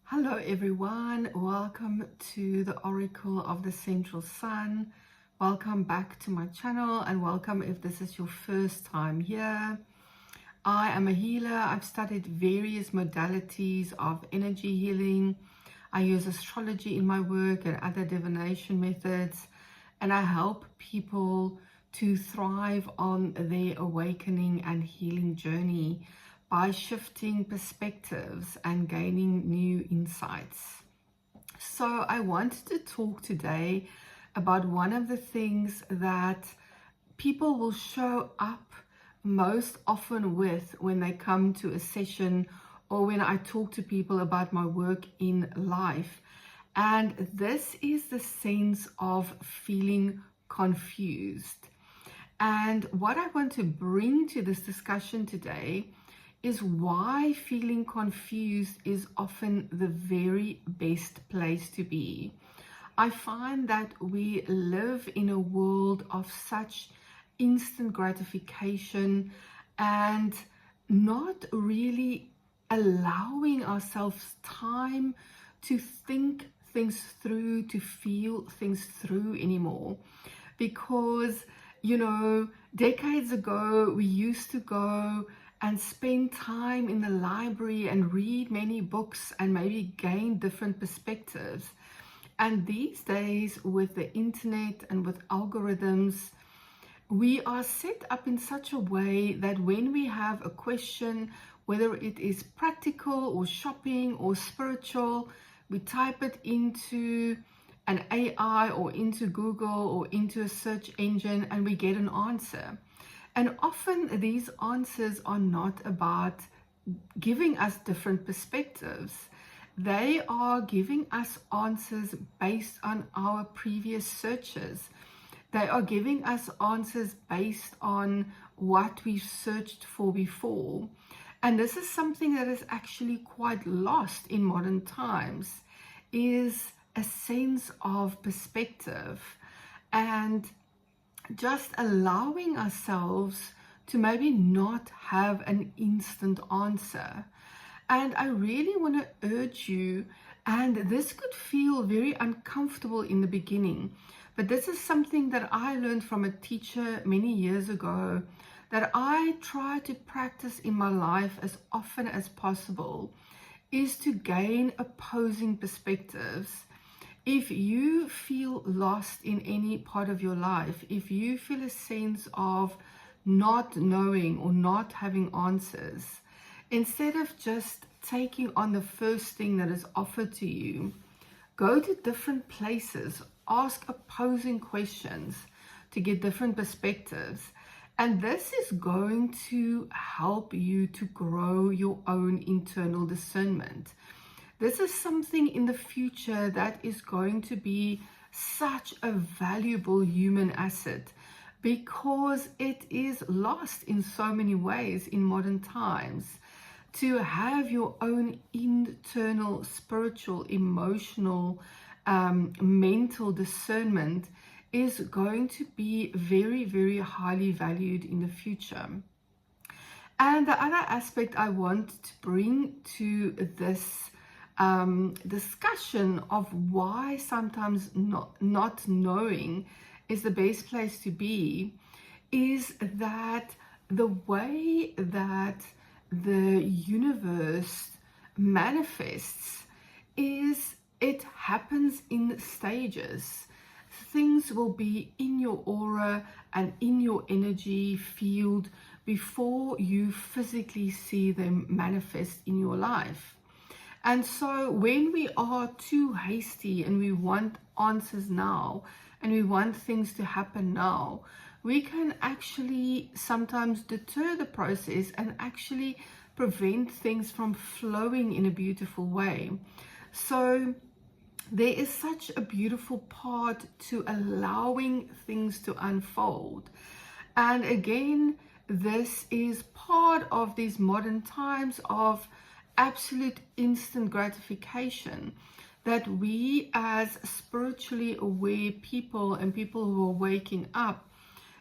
Hello everyone, welcome to the Oracle of the Central Sun. Welcome back to my channel and welcome if this is your first time here. I am a healer. I've studied various modalities of energy healing. I use astrology in my work and other divination methods, and I help people to thrive on their awakening and healing journey by shifting perspectives and gaining new insights. So I wanted to talk today about one of the things that people will show up most often with when they come to a session or when I talk to people about my work in life. And this is the sense of feeling confused. And what I want to bring to this discussion today is why feeling confused is often the very best place to be. I find that we live in a world of such instant gratification and not really allowing ourselves time to think things through, to feel things through anymore. Because, decades ago, we used to go and spend time in the library and read many books and maybe gain different perspectives. And these days, with the internet and with algorithms, we are set up in such a way that when we have a question, whether it is practical or shopping or spiritual, we type it into an AI or into Google or into a search engine and we get an answer. And often these answers are not about giving us different perspectives. They are giving us answers based on our previous searches. They are giving us answers based on what we've searched for before. And this is something that is actually quite lost in modern times, is a sense of perspective and just allowing ourselves to maybe not have an instant answer. And I really want to urge you, and this could feel very uncomfortable in the beginning, but this is something that I learned from a teacher many years ago that I try to practice in my life as often as possible, is to gain opposing perspectives. If you feel lost in any part of your life, if you feel a sense of not knowing or not having answers, instead of just taking on the first thing that is offered to you, go to different places, ask opposing questions to get different perspectives. And this is going to help you to grow your own internal discernment. This is something in the future that is going to be such a valuable human asset because it is lost in so many ways in modern times. To have your own internal, spiritual, emotional, mental discernment is going to be very, very highly valued in the future. And the other aspect I want to bring to this discussion of why sometimes not knowing is the best place to be is that the way that the universe manifests is it happens in stages. Things will be in your aura and in your energy field before you physically see them manifest in your life. And so when we are too hasty and we want answers now and we want things to happen now, we can actually sometimes deter the process and actually prevent things from flowing in a beautiful way. So there is such a beautiful part to allowing things to unfold. And again, this is part of these modern times of absolute instant gratification that we as spiritually aware people and people who are waking up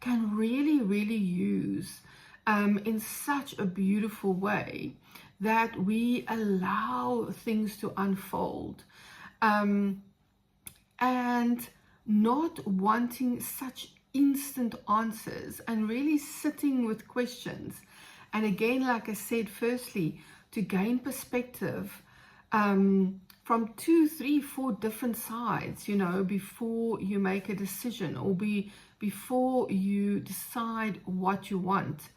can really, really use in such a beautiful way that we allow things to unfold, and not wanting such instant answers, and really sitting with questions. And again, like I said, firstly, to gain perspective from 2, 3, 4 different sides, before you make a decision, or before you decide what you want.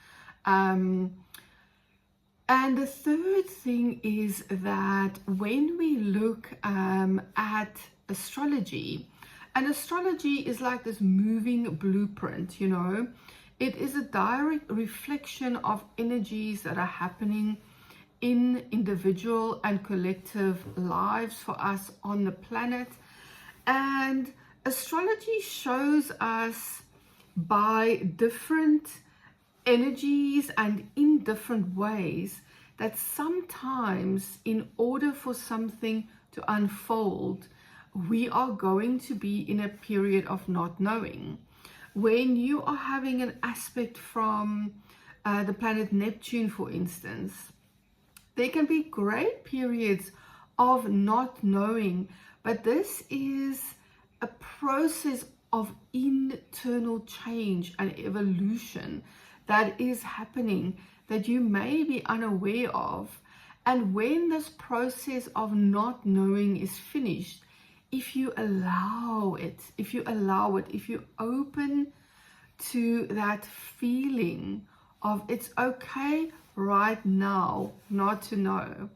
And the third thing is that when we look at astrology, and astrology is like this moving blueprint, it is a direct reflection of energies that are happening in individual and collective lives for us on the planet. And astrology shows us by different energies and in different ways that sometimes, in order for something to unfold, we are going to be in a period of not knowing. When you are having an aspect from the planet Neptune, for instance, there can be great periods of not knowing, but this is a process of internal change and evolution that is happening that you may be unaware of. And when this process of not knowing is finished, if you allow it, if you open to that feeling of it's okay right now not to know,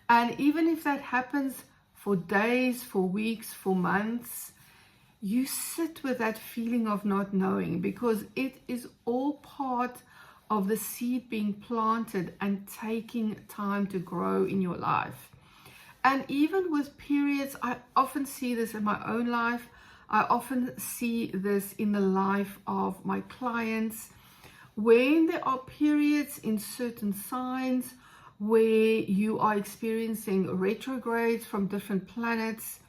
and even if that happens for days, for weeks, for months, you sit with that feeling of not knowing, because it is all part of the seed being planted and taking time to grow in your life. And even with periods, I often see this in my own life. I often see this in the life of my clients, when there are periods in certain signs where you are experiencing retrogrades from different planets.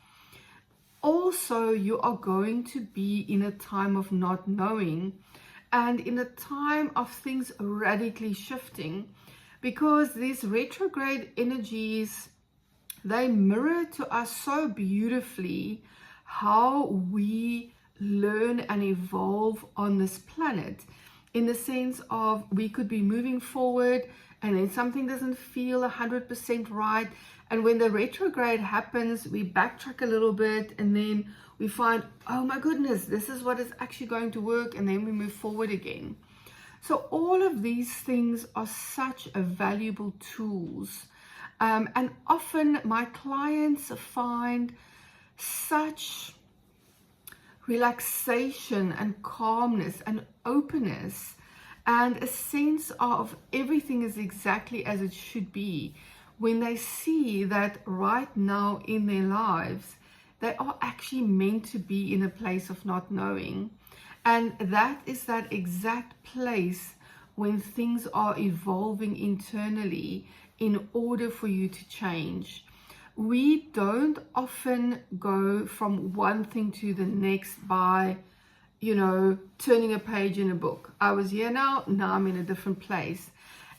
Also, you are going to be in a time of not knowing, and in a time of things radically shifting, because these retrograde energies, they mirror to us so beautifully how we learn and evolve on this planet, in the sense of we could be moving forward and then something doesn't feel 100% right, and when the retrograde happens, we backtrack a little bit, and then we find, oh my goodness, this is what is actually going to work, and then we move forward again. So all of these things are such a valuable tools. And often my clients find such relaxation and calmness and openness and a sense of everything is exactly as it should be when they see that right now in their lives, they are actually meant to be in a place of not knowing. And that is that exact place when things are evolving internally in order for you to change. We don't often go from one thing to the next by, turning a page in a book. I was here now I'm in a different place.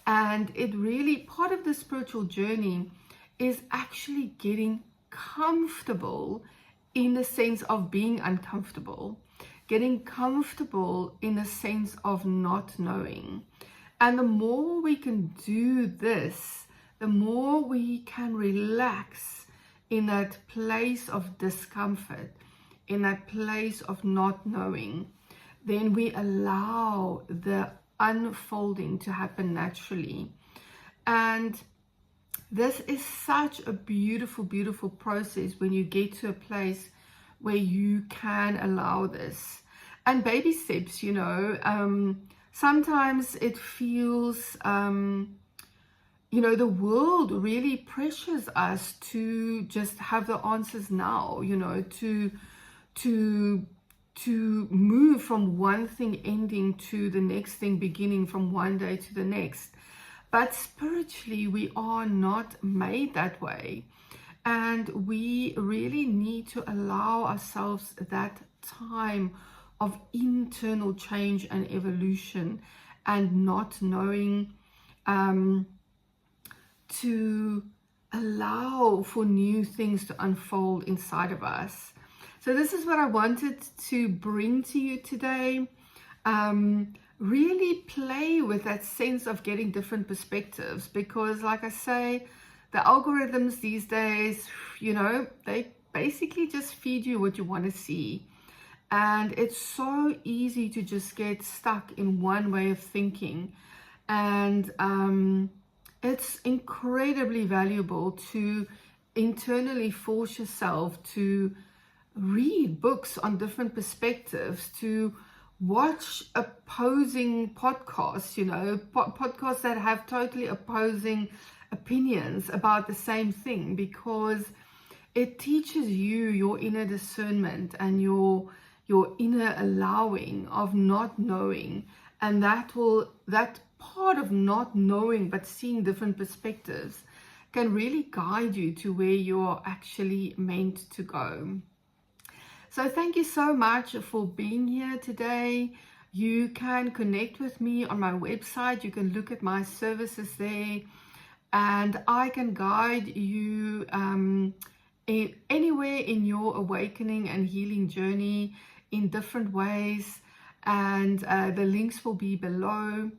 And it really, part of the spiritual journey is actually getting comfortable in the sense of being uncomfortable, getting comfortable in the sense of not knowing. And the more we can do this, the more we can relax in that place of discomfort, in that place of not knowing, then we allow the unfolding to happen naturally. And this is such a beautiful, beautiful process when you get to a place where you can allow this. And baby steps, sometimes it feels, the world really pressures us to just have the answers now, to move from one thing ending to the next thing beginning, from one day to the next. But spiritually, we are not made that way. And we really need to allow ourselves that time of internal change and evolution and not knowing, to allow for new things to unfold inside of us. So this is what I wanted to bring to you today. Really play with that sense of getting different perspectives, because like I say, the algorithms these days, they basically just feed you what you want to see. And it's so easy to just get stuck in one way of thinking. And it's incredibly valuable to internally force yourself to read books on different perspectives, to watch opposing podcasts, podcasts that have totally opposing opinions about the same thing, because it teaches you your inner discernment and your inner allowing of not knowing. And that part of not knowing but seeing different perspectives can really guide you to where you're actually meant to go. So thank you so much for being here today. You can connect with me on my website. You can look at my services there, and I can guide you anywhere in your awakening and healing journey in different ways. And the links will be below.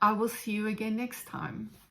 I will see you again next time.